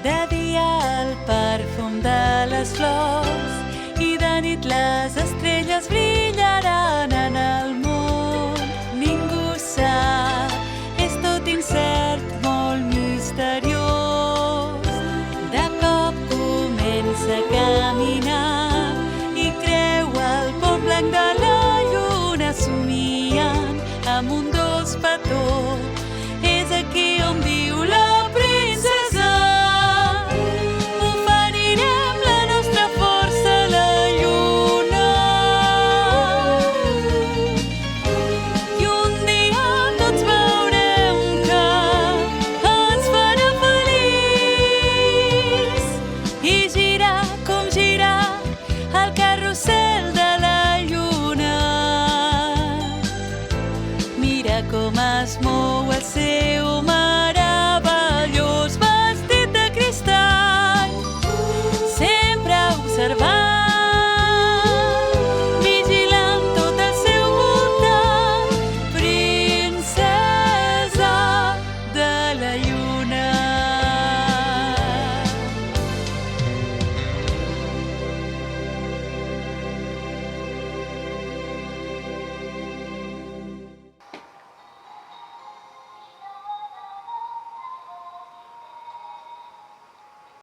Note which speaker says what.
Speaker 1: De dia el perfum de les flors i de nit les estrelles brillaran en el món. Ningú sap, és tot incert, molt misteriós. De cop comença a caminar i creu el pont blanc de la lluna somiant amb un dolç petó. És aquí on viu la princesa. Oferirem la nostra força a la lluna i un dia tots veurem que ens farà feliç. I girar com girar el carrusel de la lluna. Mira com es mou el seu mar.